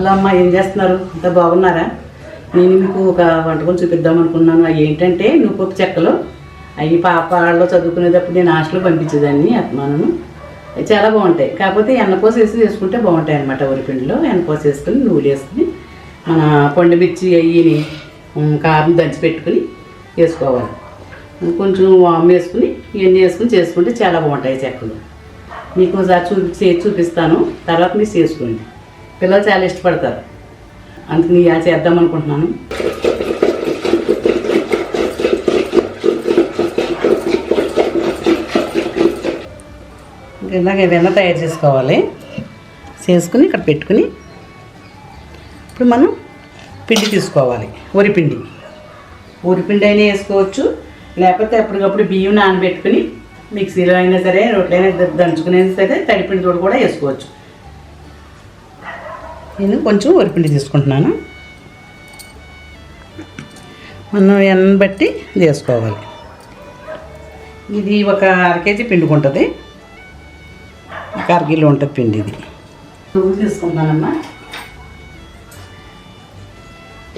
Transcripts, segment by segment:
Hello అమ్మ, ఏం చేస్తున్నారు? అంతా బాగున్నారా? నేను మీకు ఒక వంటకం చూపిద్దాం అనుకున్నాను. అవి ఏంటంటే నువ్వుపప్పు చెక్కలు. అవి పాపలో చదువుకునేటప్పుడు నేను హాస్టల్లో పంపించేదాన్ని అత్మానను. అవి చాలా బాగుంటాయి. కాకపోతే ఎన్నపోస వేసి చేసుకుంటే బాగుంటాయి అన్నమాట. వరిపిండిలో ఎన్నపోస వేసుకుని నువ్వులు వేసుకుని మన పండు మిర్చి అయ్యిని కారం దంచి పెట్టుకుని వేసుకోవాలి. కొంచెం వామ్ వేసుకుని ఇవన్నీ వేసుకుని చేసుకుంటే చాలా బాగుంటాయి చెక్కలు. మీకు ఒకసారి చూపిస్తాను, తర్వాత మీరు చేసుకోండి. పిల్లలు చాలా ఇష్టపడతారు, అందుకని ఇలా చేద్దాం అనుకుంటున్నాను. ఇలాగే వెన్న తయారు చేసుకోవాలి. చేసుకుని ఇక్కడ పెట్టుకుని ఇప్పుడు మనం పిండి తీసుకోవాలి. వరిపిండి అయినా వేసుకోవచ్చు, లేకపోతే ఎప్పటికప్పుడు బియ్యం నానబెట్టుకుని మిక్సీలో అయినా సరే, రోట్లో అయినా దంచుకునేది సరే, తడిపిండి తోడు కూడా వేసుకోవచ్చు. నేను కొంచెం వరిపిండి తీసుకుంటున్నాను. మనం ఎన్న బట్టి చేసుకోవాలి. ఇది ఒక 1/2 కేజీ పిండుకుంటుంది, ఒక 1/2 కిలో ఉంటుంది పిండి. ఇది నువ్వు తీసుకుంటున్నానమ్మా.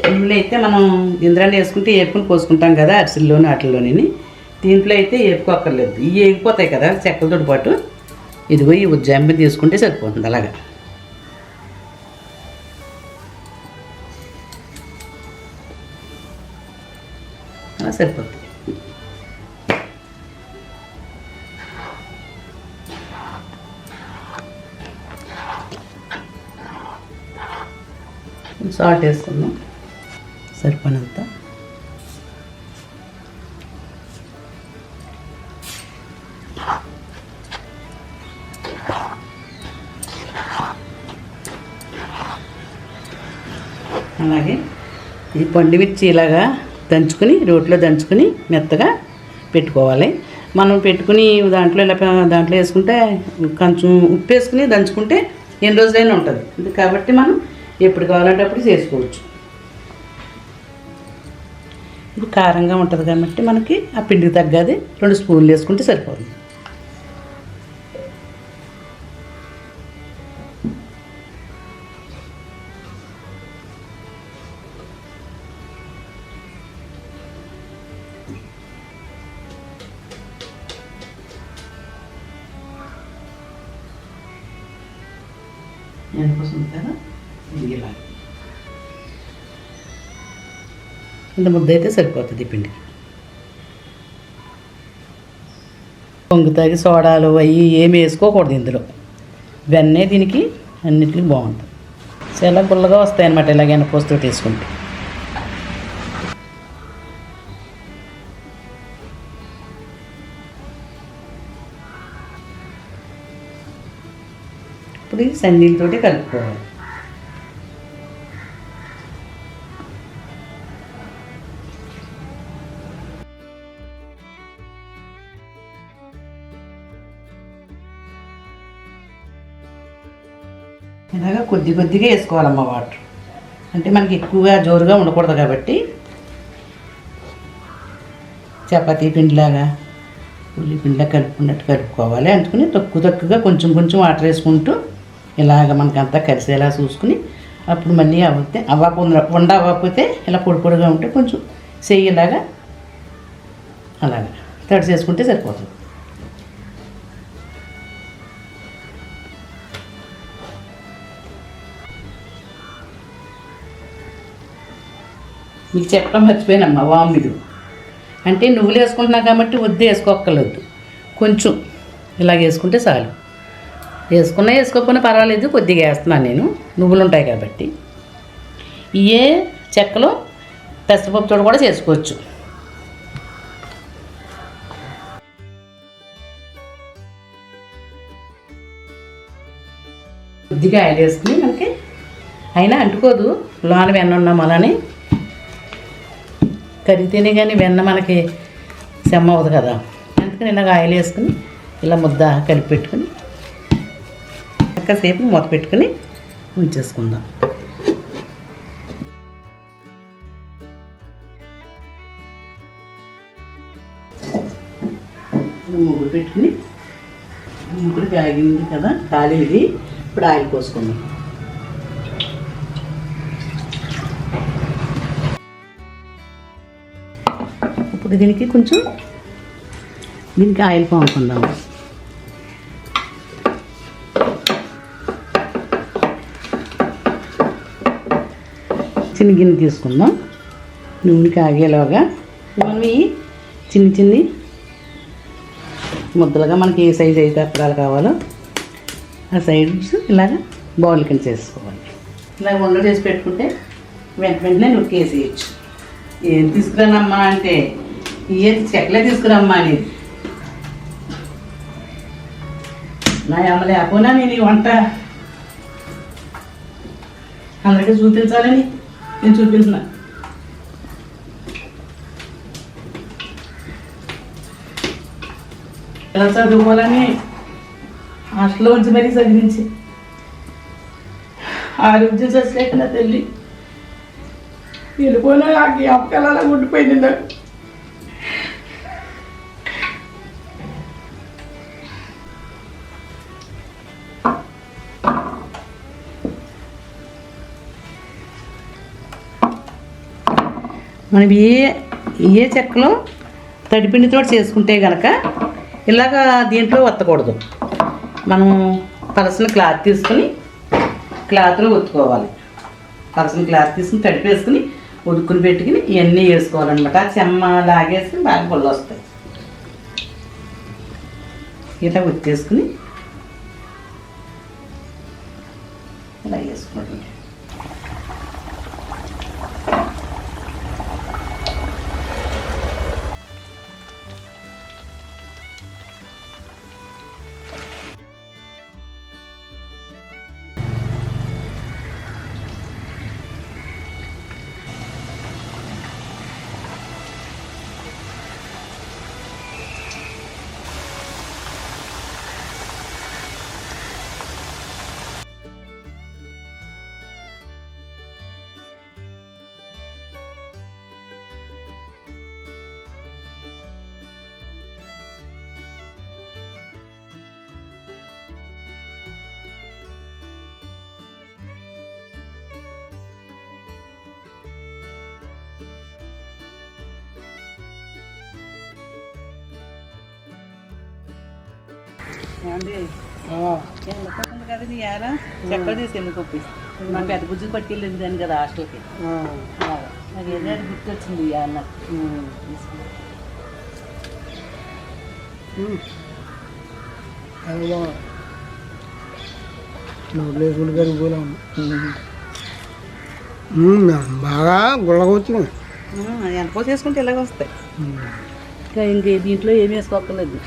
నువ్వులు అయితే మనం ఇంద్రాన్ని వేసుకుంటే ఏపుకుని పోసుకుంటాం కదా, అరిసెల్లోని వాటిల్లోని. దీంట్లో అయితే ఏపుకోక్కర్లేదు, ఇవి ఏగిపోతాయి కదా చెక్కలతో పాటు. ఇదిగో ఈ ఉజ్జాంబి తీసుకుంటే సరిపోతుంది. అలాగా సరిపోతుంది. సాల్ట్ వేసుకుందాం సరిపోయినంత. అలాగే ఈ పండు మిర్చి ఇలాగా దంచుకుని రోట్లో దంచుకుని మెత్తగా పెట్టుకోవాలి. మనం పెట్టుకుని దాంట్లో వేసుకుంటే కొంచెం ఉప్పు వేసుకుని దంచుకుంటే ఎన్ని రోజులైనా ఉంటుంది. కాబట్టి మనం ఎప్పుడు కావాలంటే అప్పుడు చేసుకోవచ్చు. ఇది కారంగా ఉంటుంది కాబట్టి మనకి ఆ పిండికి తగ్గది 2 స్పూన్లు వేసుకుంటే సరిపోతుంది. ఎందుకోసం కదా ఇలా ఇంత ముద్ద అయితే సరిపోతుంది పిండికి. పొంగుతాగి సోడాలు అవి ఏమి వేసుకోకూడదు ఇందులో. వెన్నే దీనికి అన్నిటికీ బాగుంటుంది. చాలా గుల్లగా వస్తాయి అన్నమాట ఇలాగైనా పోస్తూ తీసుకుంటే. ఇప్పుడు ఈ సన్నీళ్ళతోటి కలుపుకోవాలి. ఇలాగా కొద్దిగా వేసుకోవాలమ్మ వాటర్. అంటే మనకి ఎక్కువగా జోరుగా ఉండకూడదు కాబట్టి చపాతీ పిండిలాగా ఉల్లి పిండిలా కలుపుకున్నట్టు కలుపుకోవాలి. అందుకని తక్కువగా కొంచెం వాటర్ వేసుకుంటూ ఇలాగ మనకంతా కలిసేలా చూసుకుని అప్పుడు మళ్ళీ అవ్వకపోతే ఇలా పొడిగా ఉంటే కొంచెం చెయ్యిలాగా అలాగా తడి చేసుకుంటే సరిపోతుంది. మీకు చెప్పడం మర్చిపోయానమ్మా, వామిడు అంటే నువ్వులు వేసుకుంటున్నా కాబట్టి వద్దు వేసుకోక్కర్లేదు. కొంచెం ఇలాగ వేసుకుంటే చాలు. వేసుకోకపోయినా పర్వాలేదు, కొద్దిగా వేస్తున్నాను నేను, నువ్వులు ఉంటాయి కాబట్టి. ఇవే చెక్కలు పెసరపప్పుతో కూడా చేసుకోవచ్చు. కొద్దిగా ఆయిల్ వేసుకుని మనకి అయినా అంటుకోదు, లోన వెన్న ఉన్నాం అలానే. కరిగితేనే కానీ వెన్న మనకి సెమ్మ అవ్వదు కదా, అందుకని ఇలాగ ఆయిల్ వేసుకుని ఇలా ముద్ద కలిపి పెట్టుకుని కాసేపు మూత పెట్టుకుని ఉంచేసుకుందాం. ముగ్గురు పెట్టుకుని ముగ్గురు కాగింది కదా, కాలేది. ఇప్పుడు ఆయిల్ పోసుకుందాం. ఇప్పుడు దీనికి ఆయిల్ పాముకుందాం. చిన్న గిన్నె తీసుకుందాం. నూనె కాగేలాగా మనం ఈ చిన్ని ముద్దలుగా మనకి ఏ సైజు అయితే అప్పడాలు కావాలో ఆ సైడ్స్ ఇలాగ బౌల్ కింద చేసుకోవాలి. ఇలాగ వండలు చేసి పెట్టుకుంటే వెంటనే నొక్కేసేయచ్చు. ఏం తీసుకురానమ్మా అంటే ఏం చెక్కలే తీసుకురమ్మా అనేది. నా అమ్మ లేకపోయినా నేను ఈ వంట అందరికీ చూపించాలని నేను చూపించిన. ఎలా చదువుకోవాలని హాస్టల్లో వచ్చి మరీ చదివించి ఆరోగ్యం చచ్చలేక నా తల్లి వెళ్ళిపోయినా నాకు అప్పకలా ఉండిపోయింది. నాకు మనం ఏ చెక్కలో తడిపిండితో చేసుకుంటే కనుక ఇలాగా దీంట్లో వత్తకూడదు. మనం పలసిన క్లాత్ తీసుకుని క్లాత్లో ఒత్తుకోవాలి. పలసిన క్లాత్ తీసుకుని తడిపేసుకుని ఉడుకుని పెట్టుకుని ఇవన్నీ వేసుకోవాలన్నమాట. చెమ్మ లాగేసుకుని బాగా పొల్లు వస్తాయి. ఇలా ఒత్తేసుకుని ఇలా వేసుకోండి. కదా ఇవాళ చెక్కలు తీసి ఎన్నుకొప్పి మా పెద్ద బుజ్జి పట్టుకెళ్ళింది దాన్ని కదా హాస్టల్కి. నాకు ఏదైనా గుర్తొచ్చింది ఇవాళ. బాగా గుళ్ళగా వచ్చింది. ఎంపో చేసుకుంటే ఇలాగ వస్తాయి. ఇంకా దీంట్లో ఏమి వేసుకోక్కర్లేదు.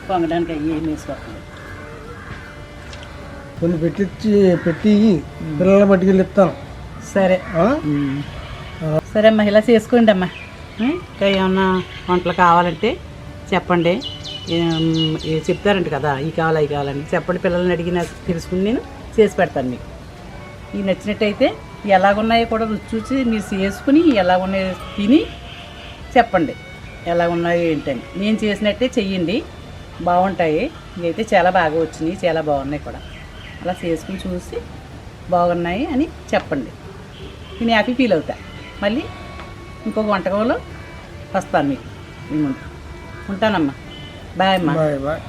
పొంగడానికి అవి ఏమి వేసుకోక్కర్లేదు. కొన్ని పెట్టి పిల్లల పట్టుకెళ్ళి ఇస్తాను. సరే సరే అమ్మా, ఇలా చేసుకోండి అమ్మా. ఇంకా ఏమన్నా వంటలు కావాలంటే చెప్పండి. చెప్తారంట కదా ఇవి కావాలి అవి కావాలండి చెప్పండి. పిల్లల్ని అడిగిన తెలుసుకుని నేను చేసి పెడతాను మీకు. ఇవి నచ్చినట్టయితే ఎలాగున్నాయో కూడా రుచి చూసి మీరు చేసుకుని ఎలాగున్నాయో తిని చెప్పండి ఎలాగున్నాయో ఏంటని. నేను చేసినట్టే చెయ్యండి, బాగుంటాయి. ఇవైతే చాలా బాగా వచ్చినాయి, చాలా బాగున్నాయి కూడా. అలా చేసుకుని చూసి బాగున్నాయి అని చెప్పండి. నేను హ్యాపీ ఫీల్ అవుతా. మళ్ళీ ఇంకొక వంటకంలో వస్తాను మీకు. ఉంటానమ్మా. బాయ్ అమ్మా. Bye bye.